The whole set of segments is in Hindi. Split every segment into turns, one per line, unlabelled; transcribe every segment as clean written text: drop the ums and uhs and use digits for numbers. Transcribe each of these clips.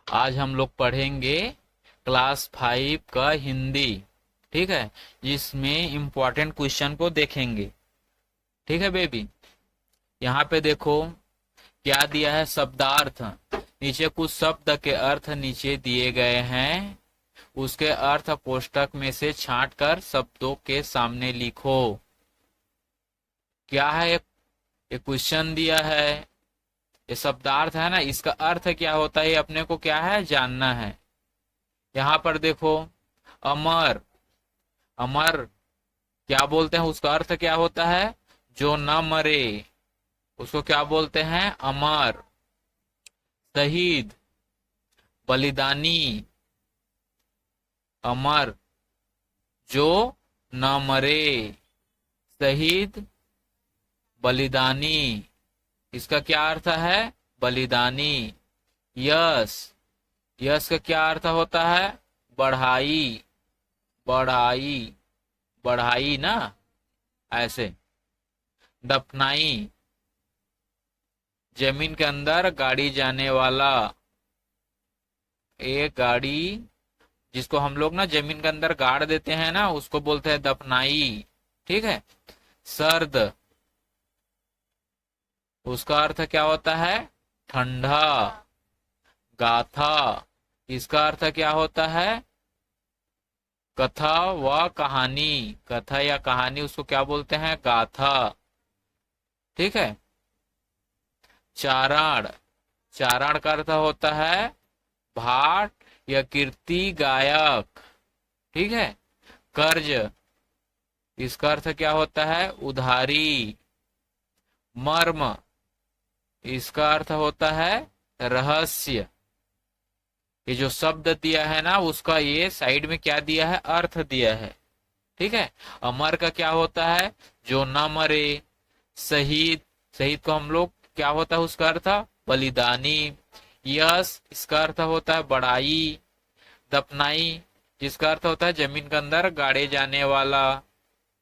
आज हम लोग पढ़ेंगे क्लास 5 का हिंदी। ठीक है, जिसमें इम्पोर्टेंट क्वेश्चन को देखेंगे। ठीक है बेबी, यहाँ पे देखो क्या दिया है, शब्दार्थ। नीचे कुछ शब्द के अर्थ नीचे दिए गए हैं, उसके अर्थ कोष्टक में से छांटकर शब्दों के सामने लिखो। क्या है, एक क्वेश्चन दिया है, ये शब्दार्थ है ना, इसका अर्थ क्या होता है ये अपने को क्या है जानना है। यहाँ पर देखो, अमर, अमर क्या बोलते हैं, उसका अर्थ क्या होता है, जो न मरे, उसको क्या बोलते हैं, अमर। शहीद, बलिदानी, अमर जो न मरे, शहीद, बलिदानी, इसका क्या अर्थ है, बलिदानी। यश, यश का क्या अर्थ होता है, बढ़ाई, बढ़ाई, बढ़ाई ना, ऐसे। दफनाई, जमीन के अंदर गाड़ी जाने वाला, एक गाड़ी जिसको हम लोग ना जमीन के अंदर गाड़ देते हैं ना, उसको बोलते हैं दफनाई। ठीक है। सर्द, उसका अर्थ क्या होता है, ठंडा। गाथा, इसका अर्थ क्या होता है, कथा व कहानी, कथा या कहानी, उसको क्या बोलते हैं, गाथा। ठीक है। चारण, चारण का अर्थ होता है भाट या कीर्ति गायक। ठीक है। कर्ज, इसका अर्थ क्या होता है, उधारी। मर्म, इसका अर्थ होता है रहस्य। ये जो शब्द दिया है ना, उसका ये साइड में क्या दिया है, अर्थ दिया है। ठीक है। अमर का क्या होता है, जो न मरे। शहीद, शहीद को हम लोग क्या होता है उसका अर्थ, बलिदानी। यश, इसका अर्थ होता है बड़ाई। दफनाई, जिसका अर्थ होता है जमीन के अंदर गाड़े जाने वाला।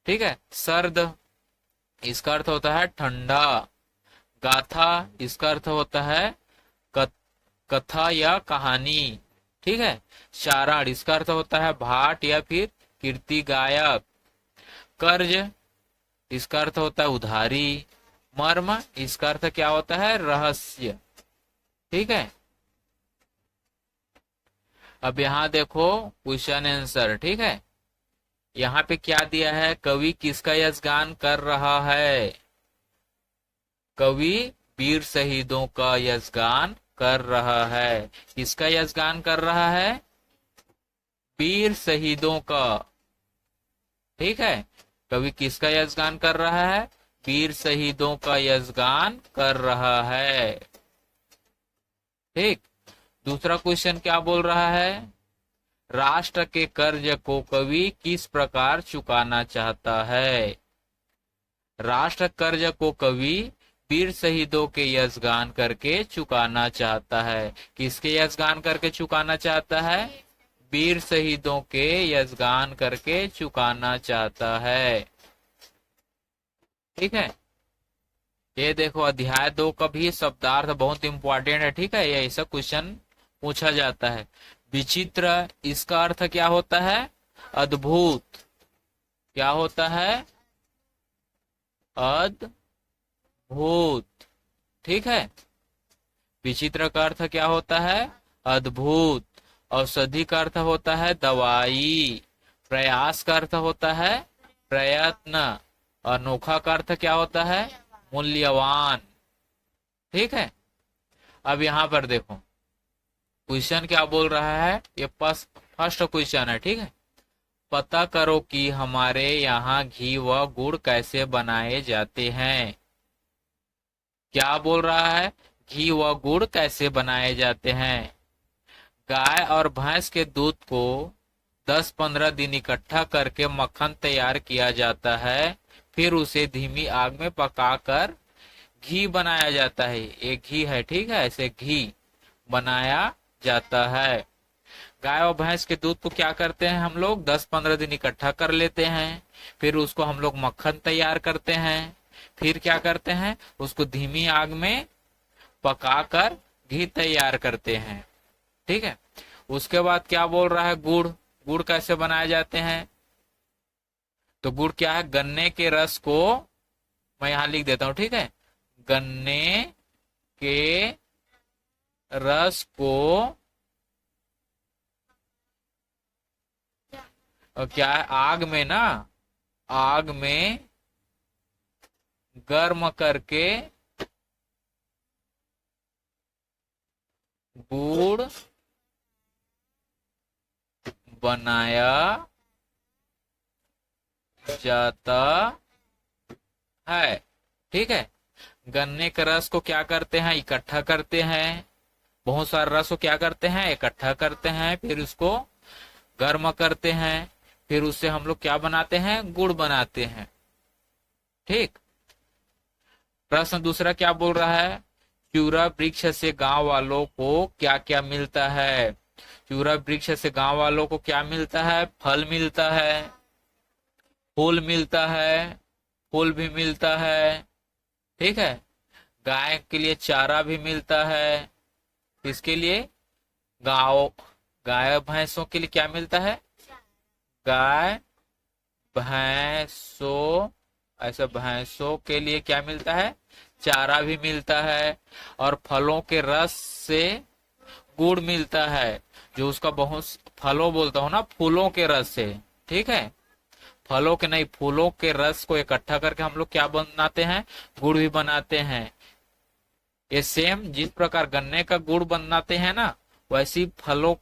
ठीक है। सर्द, इसका अर्थ होता है ठंडा। गाथा, इसका अर्थ होता है कथा या कहानी। ठीक है। चारण, इसका अर्थ होता है भाट या फिर कीर्ति गायक। कर्ज, इसका अर्थ होता है उधारी। मर्म, इसका अर्थ क्या होता है, रहस्य। ठीक है। अब यहाँ देखो क्वेश्चन आंसर। ठीक है। यहाँ पे क्या दिया है, कवि किसका यशगान कर रहा है, कवि वीर शहीदों का यशगान कर रहा है। किसका यशगान कर रहा है, वीर शहीदों का। ठीक है। कवि किसका यशगान कर रहा है, वीर शहीदों का यशगान कर रहा है। ठीक। दूसरा क्वेश्चन क्या बोल रहा है, राष्ट्र के कर्ज को कवि किस प्रकार चुकाना चाहता है। राष्ट्र कर्ज को कवि वीर शहीदों के यशगान करके चुकाना चाहता है। किसके यशगान करके चुकाना चाहता है, वीर शहीदों के यशगान करके चुकाना चाहता है। ठीक है। ये देखो अध्याय 2 का भी शब्दार्थ बहुत इंपॉर्टेंट है। ठीक है, ये ऐसा क्वेश्चन पूछा जाता है। विचित्र, इसका अर्थ क्या होता है, अद्भुत। क्या होता है, अद्भुत। ठीक है। विचित्र का अर्थ क्या होता है, अद्भुत। औषधि का अर्थ होता है दवाई। प्रयास का अर्थ होता है प्रयत्न। अनोखा का अर्थ क्या होता है, मूल्यवान। ठीक है। अब यहाँ पर देखो क्वेश्चन क्या बोल रहा है, ये फर्स्ट क्वेश्चन है। ठीक है। पता करो कि हमारे यहाँ घी व गुड़ कैसे बनाए जाते हैं। क्या बोल रहा है, घी व गुड़ कैसे बनाए जाते हैं। गाय और भैंस के दूध को 10-15 दिन इकट्ठा करके मक्खन तैयार किया जाता है, फिर उसे धीमी आग में पकाकर घी बनाया जाता है। एक घी है। ठीक है, ऐसे घी बनाया जाता है। गाय और भैंस के दूध को क्या करते हैं हम लोग, 10-15 दिन इकट्ठा कर लेते हैं, फिर उसको हम लोग मक्खन तैयार करते हैं, फिर क्या करते हैं, उसको धीमी आग में पकाकर घी तैयार करते हैं। ठीक है। उसके बाद क्या बोल रहा है, गुड़। गुड़ कैसे बनाए जाते हैं? तो गुड़ क्या है, गन्ने के रस को, मैं यहां लिख देता हूं, ठीक है। गन्ने के रस को क्या है, आग में ना, आग में गर्म करके गुड़ बनाया जाता है, ठीक है। गन्ने के रस को क्या करते हैं, इकट्ठा करते हैं। बहुत सारे रस को क्या करते हैं, इकट्ठा करते हैं, फिर उसको गर्म करते हैं, फिर उससे हम लोग क्या बनाते हैं, गुड़ बनाते हैं, ठीक। प्रश्न दूसरा क्या बोल रहा है, चूरा वृक्ष से गांव वालों को क्या क्या मिलता है? चूरा वृक्ष से गांव वालों को क्या मिलता है? फल मिलता है, फूल मिलता है, फूल भी मिलता है, ठीक है। गाय के लिए चारा भी मिलता है। किसके लिए? गाँव, गाय भैंसों के लिए क्या मिलता है? गाय भैंसों, ऐसे भैंसों के लिए क्या मिलता है? चारा भी मिलता है। और फलों के रस से गुड़ मिलता है, जो उसका बहुत, फलों बोलता हूँ ना, फूलों के रस से, ठीक है। फलों के नहीं, फूलों के रस को इकट्ठा करके हम लोग क्या बनाते हैं, गुड़ भी बनाते हैं। ये सेम जिस प्रकार गन्ने का गुड़ बनाते हैं ना, वैसी फलों,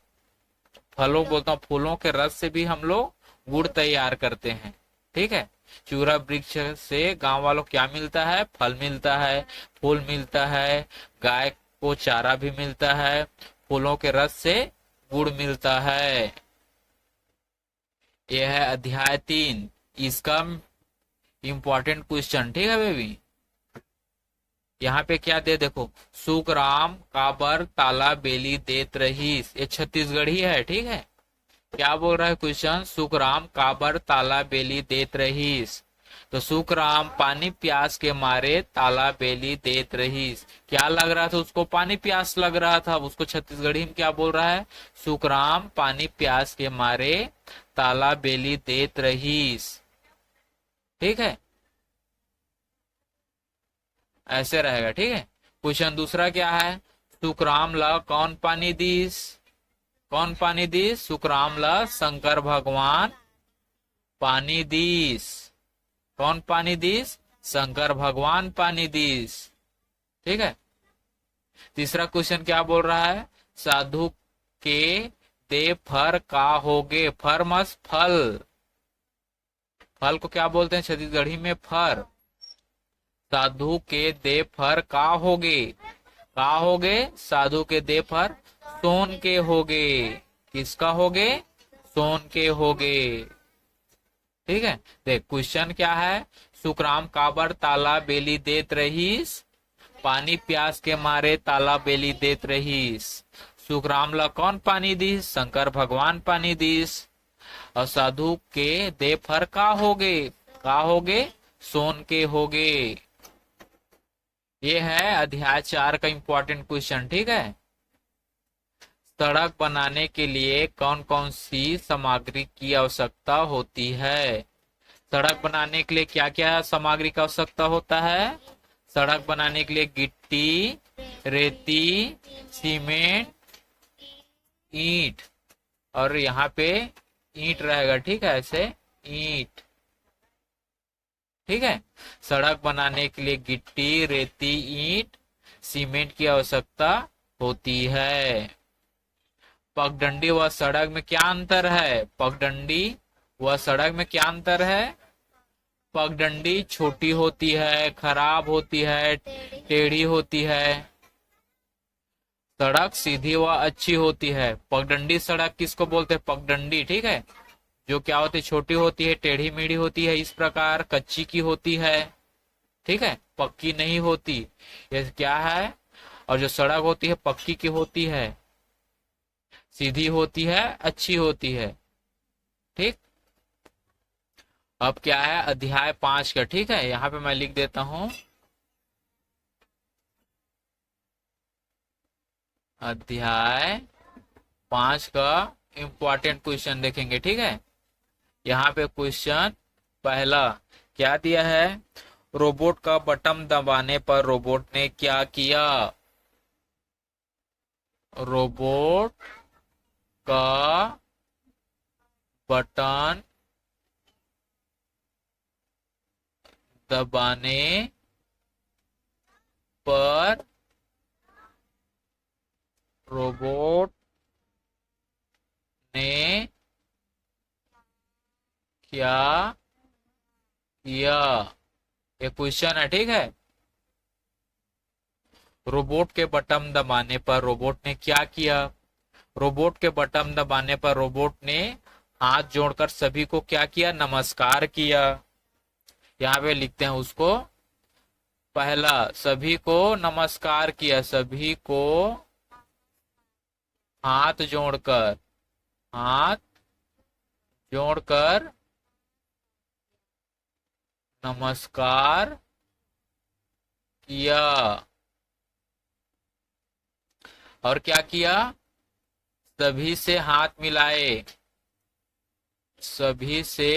फलों बोलता हूँ, फूलों के रस से भी हम लोग गुड़ तैयार करते हैं, ठीक है। चूरा वृक्ष से गांव वालों को क्या मिलता है? फल मिलता है, फूल मिलता है, गाय को चारा भी मिलता है, फूलों के रस से गुड़ मिलता है। यह है अध्याय 3, इसका इंपॉर्टेंट क्वेश्चन, ठीक है बेबी। यहाँ पे क्या दे देखो, सुखराम काबर ताला बेली देत रहीस, ये छत्तीसगढ़ी है, ठीक है। क्या बोल रहा है क्वेश्चन, सुखराम काबर ताला बेली देत रहीस। तो सुखराम पानी प्यास के मारे ताला बेली देत रहीस। क्या लग रहा था उसको? पानी प्यास लग रहा था। उसको छत्तीसगढ़ी में क्या बोल रहा है, सुखराम पानी प्यास के मारे ताला बेली देत रहीस, ठीक है। ऐसे रहेगा, ठीक है। क्वेश्चन दूसरा क्या है, सुखराम ला कौन पानी दीस? कौन पानी दीस? सुखराम ला शंकर भगवान पानी दीस। कौन पानी दीस? शंकर भगवान पानी दीस, ठीक है। तीसरा क्वेश्चन क्या बोल रहा है, साधु के दे फर का होगे। फर मस फल, फल को क्या बोलते हैं छत्तीसगढ़ी में? फर। साधु के दे फर का होगे, का होगे? साधु के दे फर सोन के होगे। किसका होगे? सोन के होगे, ठीक है। देख क्वेश्चन क्या है, सुखराम काबर ताला बेली देत रहीस, पानी प्यास के मारे ताला बेली देत रहीस। सुखराम ला कौन पानी दीस? शंकर भगवान पानी दीस। और साधु के दे फर का होगे, का होगे? सोन के होगे। ये है अध्याय 4 का इंपॉर्टेंट क्वेश्चन, ठीक है। सड़क बनाने के लिए कौन कौन सी सामग्री की आवश्यकता होती है? सड़क बनाने के लिए क्या क्या सामग्री की आवश्यकता होता है? सड़क बनाने के लिए गिट्टी, रेती, सीमेंट, ईंट, और यहाँ पे ईंट रहेगा, ठीक है, ऐसे ईंट, ठीक है। सड़क बनाने के लिए गिट्टी, रेती, ईंट, सीमेंट की आवश्यकता होती है। पगडंडी व सड़क में क्या अंतर है? पगडंडी व सड़क में क्या अंतर है? पगडंडी छोटी होती है, खराब होती है, टेढ़ी होती है। सड़क सीधी व अच्छी होती है। पगडंडी सड़क किसको बोलते हैं? पगडंडी, ठीक है। जो क्या होती है, छोटी होती है, टेढ़ी मेढ़ी होती है, इस प्रकार कच्ची की होती है, ठीक है, पक्की नहीं होती। ये क्या है? और जो सड़क होती है पक्की की होती है, सीधी होती है, अच्छी होती है, ठीक। अब क्या है अध्याय 5 का, ठीक है। यहाँ पे मैं लिख देता हूं अध्याय 5 का इंपॉर्टेंट क्वेश्चन देखेंगे, ठीक है। यहाँ पे क्वेश्चन पहला क्या दिया है, रोबोट का बटन दबाने पर रोबोट ने क्या किया। रोबोट का बटन दबाने पर रोबोट ने क्या किया, ये क्वेश्चन है, ठीक है। रोबोट के बटन दबाने पर रोबोट ने क्या किया। रोबोट के बटन दबाने पर रोबोट ने हाथ जोड़कर सभी को क्या किया, नमस्कार किया। यहाँ पे लिखते हैं उसको, पहला सभी को नमस्कार किया, सभी को हाथ जोड़कर, हाथ जोड़कर नमस्कार किया। और क्या किया, सभी से हाथ मिलाए, सभी से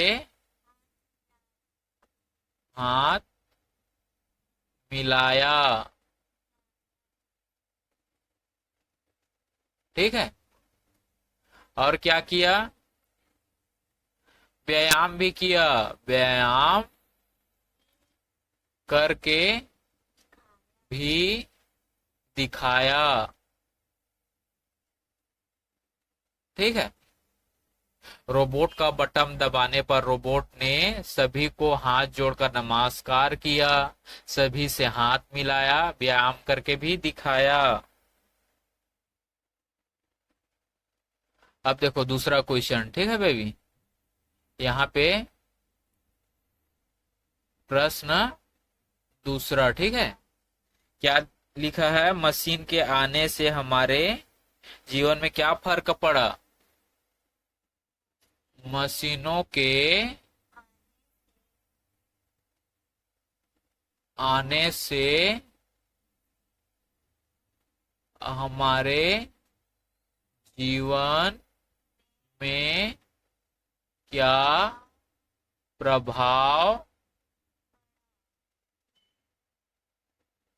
हाथ मिलाया, ठीक है। और क्या किया, व्यायाम भी किया, व्यायाम करके भी दिखाया, ठीक है। रोबोट का बटन दबाने पर रोबोट ने सभी को हाथ जोड़कर नमस्कार किया, सभी से हाथ मिलाया, व्यायाम करके भी दिखाया। अब देखो दूसरा क्वेश्चन, ठीक है बेबी। यहाँ पे प्रश्न दूसरा, ठीक है। क्या लिखा है, मशीन के आने से हमारे जीवन में क्या फर्क पड़ा। मशीनों के आने से हमारे जीवन में क्या प्रभाव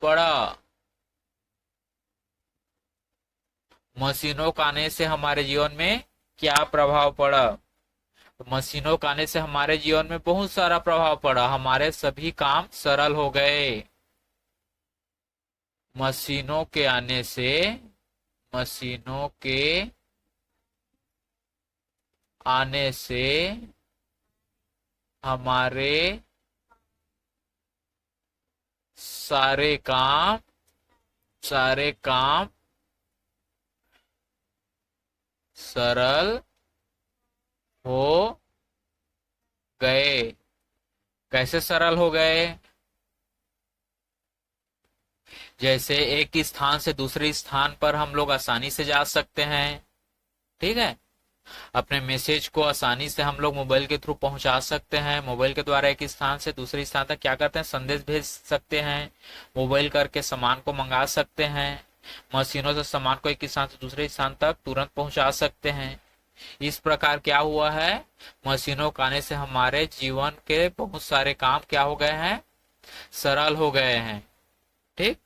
पड़ा। मशीनों के आने से हमारे जीवन में क्या प्रभाव पड़ा। मशीनों के आने से हमारे जीवन में बहुत सारा प्रभाव पड़ा, हमारे सभी काम सरल हो गए। मशीनों के आने से, मशीनों के आने से हमारे सारे काम सरल हो गए। कैसे सरल हो गए, जैसे एक स्थान से दूसरे स्थान पर हम लोग आसानी से जा सकते हैं, ठीक है। अपने मैसेज को आसानी से हम लोग मोबाइल के थ्रू पहुंचा सकते हैं। मोबाइल के द्वारा एक स्थान से दूसरे स्थान तक क्या करते हैं, संदेश भेज सकते हैं। मोबाइल करके सामान को मंगा सकते हैं। मशीनों से सामान को एक स्थान से दूसरे स्थान तक तुरंत पहुंचा सकते हैं। इस प्रकार क्या हुआ है, मशीनों के आने से हमारे जीवन के बहुत सारे काम क्या हो गए हैं, सरल हो गए हैं, ठीक।